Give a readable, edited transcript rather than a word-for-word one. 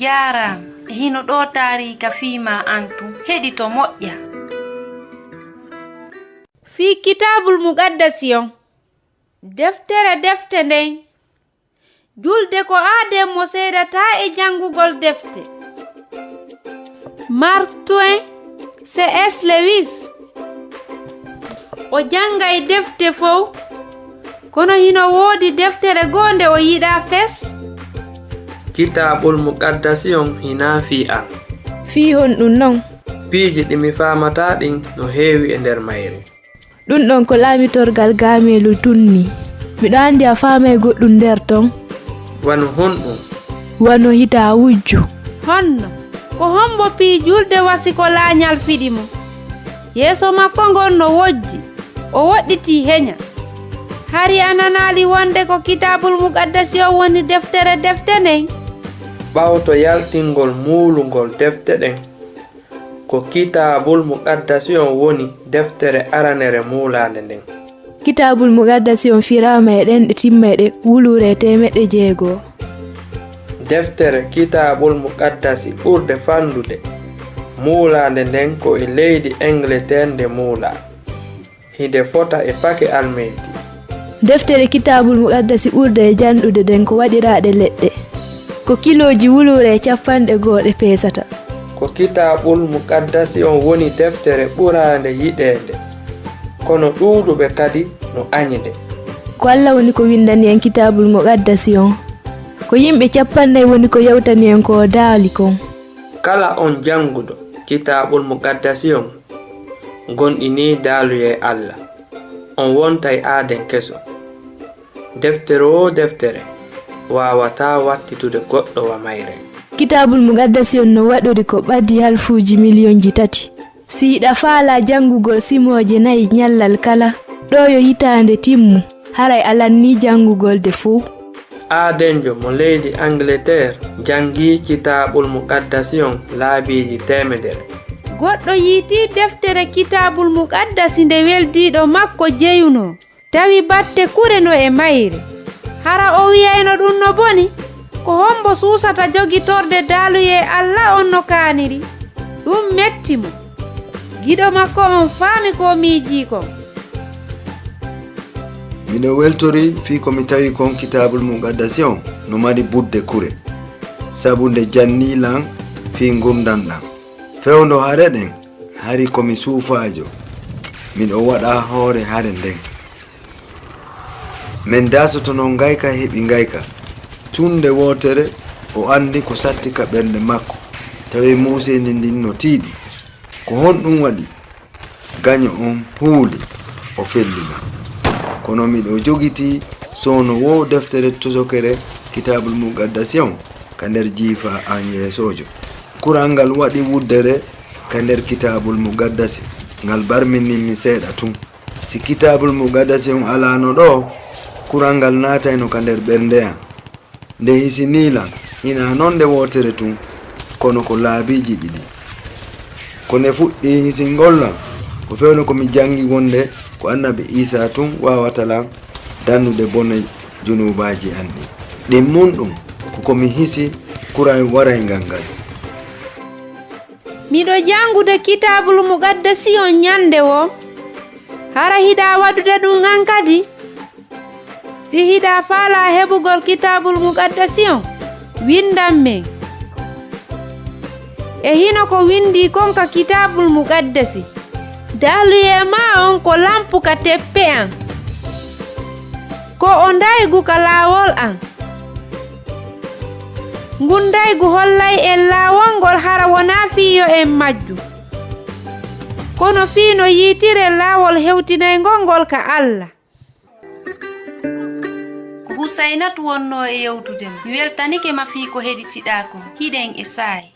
Jaram hino ɗo taarika fiima antu heɗito moƴƴa. Fi kitabul muqaddasiyon defte nden julde ko aaden mo seedata e jangugol defte. Mark Twain C.S. Lewis o jangay defte fow kono hino woodi deftere gonde o yiɗa fes. Kitabul muqaddasiyon hina fi am fi hon ɗum non piiji ɗi mi famata ɗin no heewi e nder mayre. ɗum ɗon ko lamitorgal gaamelu tunni. miɗo andi a faamay goɗɗum nder ton wano honɗum wano hita wujju. Honno ko hombo pii julde wasi ko laañal fiɗi mo. Yeeso makko ngon no wojji o woɗɗiti heña. Hari ananaali wonde ko kitabul muqaddasiyon woni deftere nden. ɓawto yaltingol muulugol defte ɗen ko kitabul muqaddasiyon woni deftere aranere muulande nden. kitabul muqaddasiyon firama e ɗenɗe timmayɗe wulure 600. deftere kitabul muqaddasi ɓurde fandude muulande nden ko e leydi Angleterre nde muula hide fota e pake almeeti. deftere kitabul muqaddasi ɓurde e janɗude nden ko waɗiraɗe leɗɗe ko kiloji wulure 100 pesata. ko kitabul muqaddasiyon woni deftere ɓurande yiɗede kono ɗuuɗuɓe kadi no añide. ko Allah woni ko windani en kitabul muqaddasiyon ko yimɓe 40 woni ko yewtani en ko daali kon. kala on jangudo kitabul muqaddasiyon gonɗi ni daaluye Allah on wontay aaden keso. deftere o deftere wawata wattitude goɗɗo wa mayre. kitabul muqaddasiyon no waɗori ko ɓaddi halfuuji miliyonji 3. si yiɗa faala jangugol simoje 4 nyallal kala ɗo yo hitande timmu haray alanni jangugol de fuu. aadenjo mo leydi Angleterre jangi kitabul muqaddasiyon laabiji 100. Goɗɗo yiiti deftere kitabul muqaddasi nde weldiɗo makko jeyuno tawi batte kureno e mayre. Hara o wiyayno ɗum no boni ko hombo suusata jogitorde daaluye Allah on no kaaniri. ɗum metti mo giɗo makko on faami ko miiji kon. miɗo weltori fi komi tawi kon kitabul muqaddasiyon no mari budde kure sabu nde jannilan fi gumdanɗam fewndo hare ɗen hari komi suufajo miɗo waɗa hoore hare nden min dasotono ngayka heɓi ngayka tunde wotere o andi ko satti ka ɓernde makko tawi musendi ndin no tiiɗi ko honɗum waɗi gaño on huuli o fellina kono miɗo jogiti sono wo deftere tosokere kitabul muqaddasiyon ka nder jiifa an yeesojo kural ngal waɗi wuddere ka nder kitabul muqaddasi ngal barminninmi seeɗa tun si kitabul muqaddasiyon alano ɗo kural ngal natayno ka nder ɓernde am nde hisinilan ina non nde wotere tun kono ko laabiji ɗiɗi ko nde fuɗɗi hisingolla ko fewno komi jangi wonde ko annabi Isa tun wawatalam dannude bone junubaji anɗi ɗin munɗum ko komi hisi kuray waray ngal. miɗo jangude kitabul muqaddasiyon nyande wo hara hiɗa waɗude ɗum an kadi. si hiɗa faala heɓugol kitabul muqaddasiyon windan men e hino ko windi kon ka kitabul muqaddasi daaluye ma on ko lampu ka teppe an ko o ndaygu ka laawol an ngun ndaygu hollay en laawol ngol hara wona fiyo en majju kono fiino yiitire laawol hewtinaygol ngol ka Allah. Husainatu wonno e yewtude mi weltanike ma fii ko heɗitiɗa kon hiɗen e saayi.